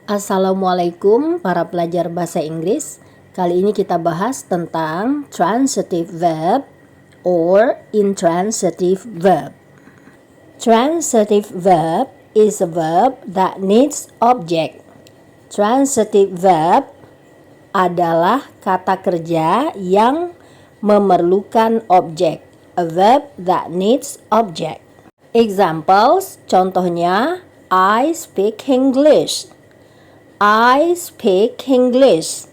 Assalamualaikum para pelajar bahasa Inggris. Kali ini kita bahas tentang transitive verb or intransitive verb. Transitive verb is a verb that needs object. Transitive verb adalah kata kerja yang memerlukan objek. A verb that needs object. Examples, contohnya, I speak English. I speak English.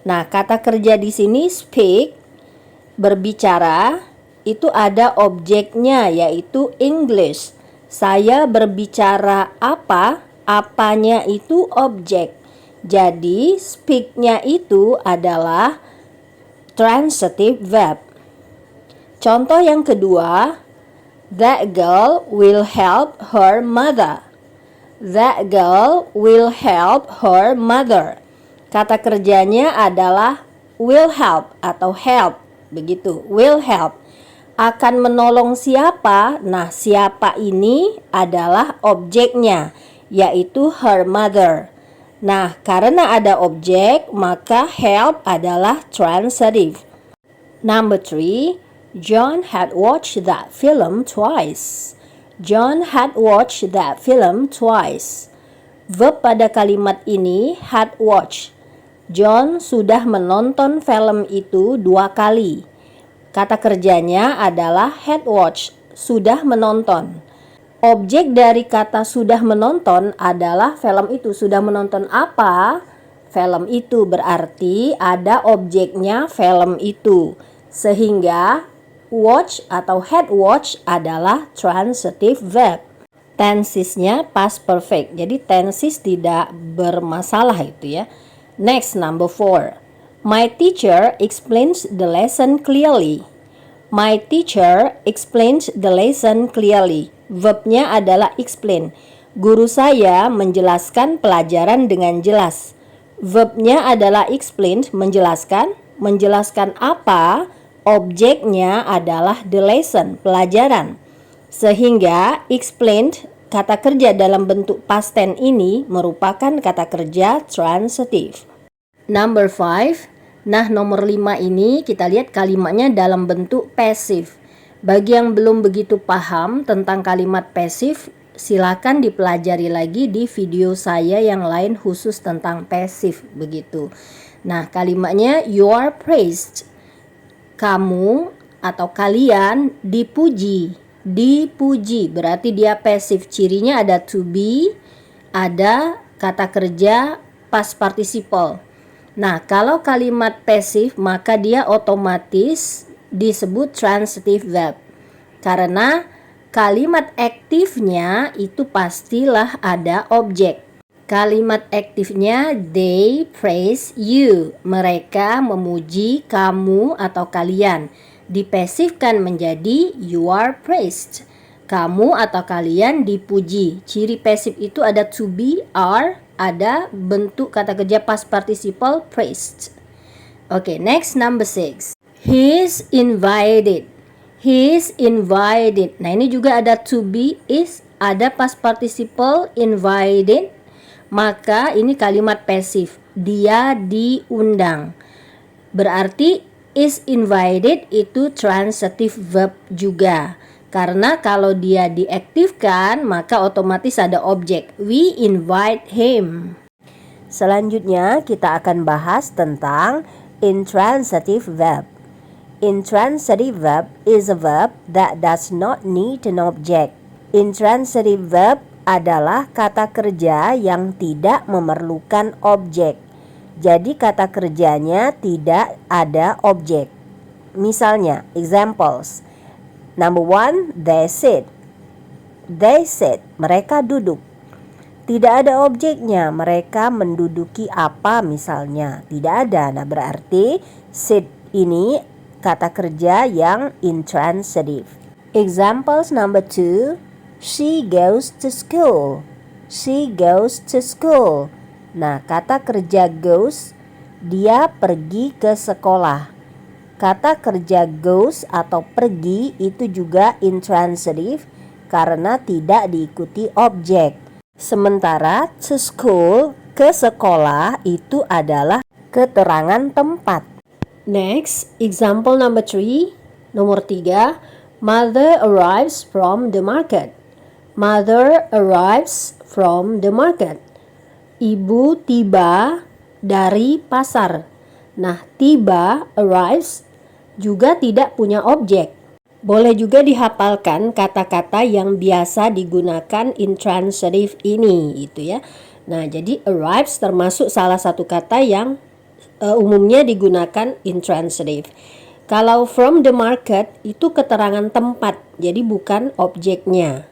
Nah, kata kerja di sini speak, berbicara, itu ada objeknya yaitu English. Saya berbicara apa? Apanya itu objek. Jadi, speak-nya itu adalah transitive verb. Contoh yang kedua, that girl will help her mother. That girl will help her mother. Kata kerjanya adalah will help atau help. Begitu, will help. Akan menolong siapa? Nah, siapa ini adalah objeknya, yaitu her mother. Nah, karena ada objek, maka help adalah transitive. Number 3, John had watched that film twice. John had watched that film twice. Verb pada kalimat ini had watched. John sudah menonton film itu 2 kali. Kata kerjanya adalah had watched, sudah menonton. Objek dari kata sudah menonton adalah film itu. Sudah menonton apa? Film itu, berarti ada objeknya film itu. Sehingga watch atau had watch adalah transitive verb. Tensesnya past perfect. Jadi tenses tidak bermasalah itu ya. Next, number 4. My teacher explains the lesson clearly. My teacher explains the lesson clearly. Verbnya adalah explain. Guru saya menjelaskan pelajaran dengan jelas. Verbnya adalah explain, menjelaskan. Menjelaskan apa? Objeknya adalah the lesson, pelajaran. Sehingga explained, kata kerja dalam bentuk past tense ini merupakan kata kerja transitive. Number 5. Nah, nomor 5 ini kita lihat kalimatnya dalam bentuk passive. Bagi yang belum begitu paham tentang kalimat passive, silakan dipelajari lagi di video saya yang lain khusus tentang passive begitu. Nah, kalimatnya you are praised. Kamu atau kalian dipuji. Dipuji berarti dia passive. Cirinya ada to be, ada kata kerja past participle. Nah, kalau kalimat passive maka dia otomatis disebut transitive verb. Karena kalimat aktifnya itu pastilah ada objek. Kalimat aktifnya they praise you. Mereka memuji kamu atau kalian. Dipasifkan menjadi you are praised. Kamu atau kalian dipuji. Ciri pasif itu ada to be, are, ada bentuk kata kerja past participle praised. Oke, next number 6. He's invited. He's invited. Nah, ini juga ada to be, is, ada past participle invited. Maka ini kalimat pasif. Dia diundang. Berarti is invited itu transitive verb juga. Karena kalau dia diaktifkan maka otomatis ada objek. We invite him. Selanjutnya kita akan bahas tentang intransitive verb. Intransitive verb is a verb that does not need an object. Intransitive verb adalah kata kerja yang tidak memerlukan objek. Jadi kata kerjanya tidak ada objek. Misalnya, examples. Number 1, they sit. They sit, mereka duduk. Tidak ada objeknya, mereka menduduki apa misalnya. Tidak ada. Nah, berarti sit ini kata kerja yang intransitive. Examples number 2. She goes to school. She goes to school. Nah, kata kerja goes, dia pergi ke sekolah. Kata kerja goes atau pergi itu juga intransitive karena tidak diikuti objek. Sementara to school ke sekolah itu adalah keterangan tempat. Next, example number 3. Nomor 3. Mother arrives from the market. Mother arrives from the market. Ibu tiba dari pasar. Nah, tiba, arrives, juga tidak punya objek. Boleh juga dihafalkan kata-kata yang biasa digunakan intransitive ini, gitu ya. Nah, jadi arrives termasuk salah satu kata yang umumnya digunakan intransitive. Kalau from the market itu keterangan tempat, jadi bukan objeknya.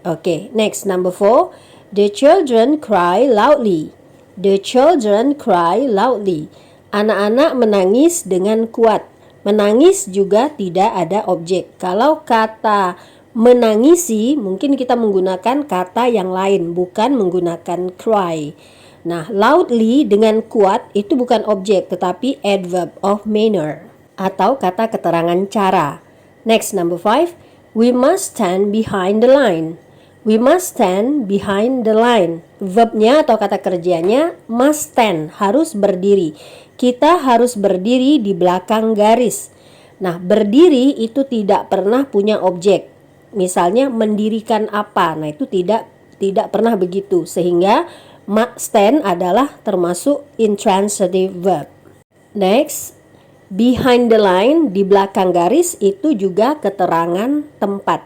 Oke, next number 4. The children cry loudly. The children cry loudly. Anak-anak menangis dengan kuat. Menangis juga tidak ada objek. Kalau kata menangisi, mungkin kita menggunakan kata yang lain, bukan menggunakan cry. Nah, loudly dengan kuat itu bukan objek, tetapi adverb of manner atau kata keterangan cara. Next, number 5. We must stand behind the line. We must stand behind the line. Verbnya atau kata kerjanya must stand, harus berdiri. Kita harus berdiri di belakang garis. Nah, berdiri itu tidak pernah punya objek. Misalnya mendirikan apa. Nah, itu tidak pernah begitu. Sehingga stand adalah termasuk intransitive verb. Next, behind the line, di belakang garis itu juga keterangan tempat.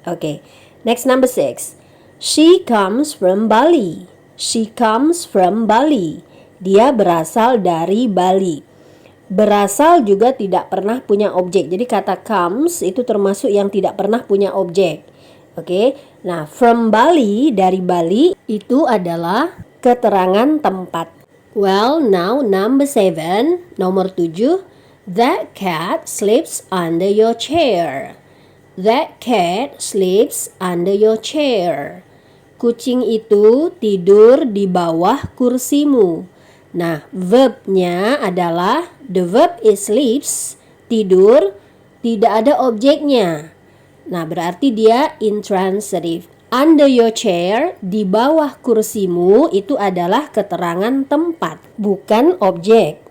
Oke. Next, number 6. She comes from Bali. She comes from Bali. Dia berasal dari Bali. Berasal juga tidak pernah punya objek. Jadi kata comes itu termasuk yang tidak pernah punya objek. Oke. Nah, from Bali, dari Bali itu adalah keterangan tempat. Well, now number 7, nomor 7. That cat sleeps under your chair. That cat sleeps under your chair. Kucing itu tidur di bawah kursimu. Nah, verbnya adalah the verb is sleeps, tidur, tidak ada objeknya. Nah, berarti dia intransitive. Under your chair, di bawah kursimu, itu adalah keterangan tempat, bukan objek.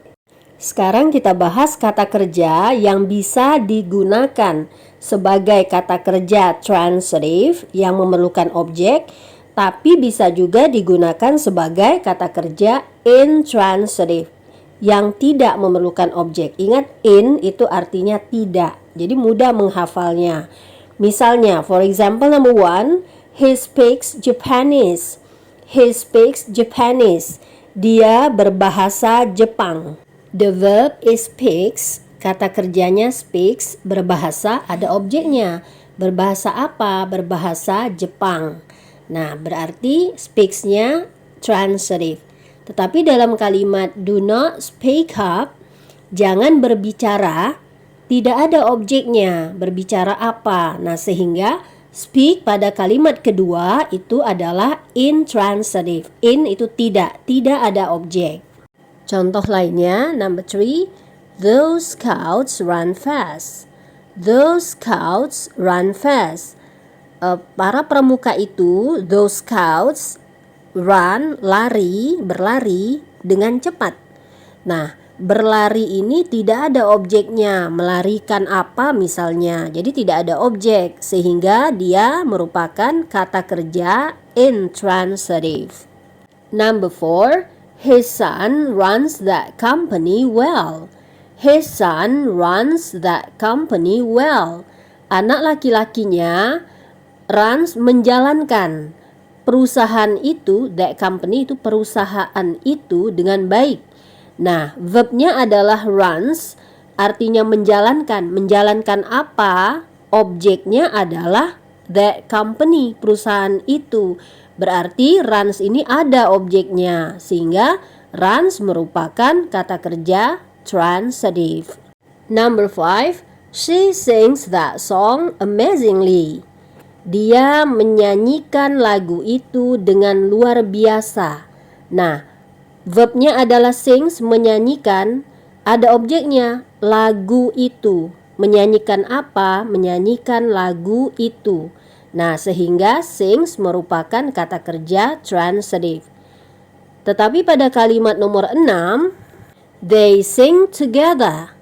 Sekarang kita bahas kata kerja yang bisa digunakan sebagai kata kerja transitive yang memerlukan objek, tapi bisa juga digunakan sebagai kata kerja intransitive yang tidak memerlukan objek. Ingat, in itu artinya tidak, jadi mudah menghafalnya. Misalnya, for example number 1, he speaks Japanese. He speaks Japanese. Dia berbahasa Jepang. The verb is speaks, kata kerjanya speaks, berbahasa, ada objeknya. Berbahasa apa? Berbahasa Jepang. Nah, berarti speaks-nya transitive. Tetapi dalam kalimat do not speak up, jangan berbicara, tidak ada objeknya. Berbicara apa? Nah, sehingga speak pada kalimat kedua itu adalah intransitive. In itu tidak ada objek. Contoh lainnya, number 3, those scouts run fast. Those scouts run fast. Para pramuka itu, those scouts, run, lari, berlari dengan cepat. Nah, berlari ini tidak ada objeknya, melarikan apa misalnya. Jadi tidak ada objek, sehingga dia merupakan kata kerja intransitive. Number 4, his son runs that company well. His son runs that company well. Anak laki-lakinya runs, menjalankan perusahaan itu, that company itu, perusahaan itu dengan baik. Nah, verbnya adalah runs, artinya menjalankan. Menjalankan apa? Objeknya adalah that company, perusahaan itu. Berarti runs ini ada objeknya, sehingga runs merupakan kata kerja transitive. Number 5, she sings that song amazingly. Dia menyanyikan lagu itu dengan luar biasa. Nah, verbnya adalah sings, menyanyikan, ada objeknya, lagu itu. Menyanyikan apa? Menyanyikan lagu itu. Nah, sehingga sings merupakan kata kerja transitive. Tetapi pada kalimat nomor 6, they sing together.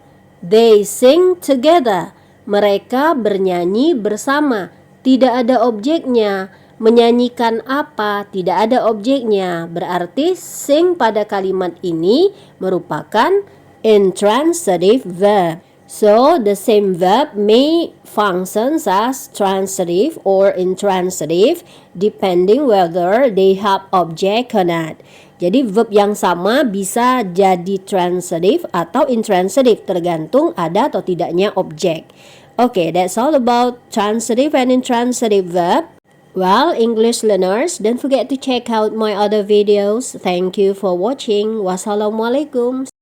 They sing together. Mereka bernyanyi bersama. Tidak ada objeknya. Menyanyikan apa? Tidak ada objeknya. Berarti sing pada kalimat ini merupakan intransitive verb. So, the same verb may function as transitive or intransitive depending whether they have object or not. Jadi verb yang sama bisa jadi transitive atau intransitive tergantung ada atau tidaknya objek. Okay, that's all about transitive and intransitive verb. Well, English learners, don't forget to check out my other videos. Thank you for watching. Wassalamualaikum.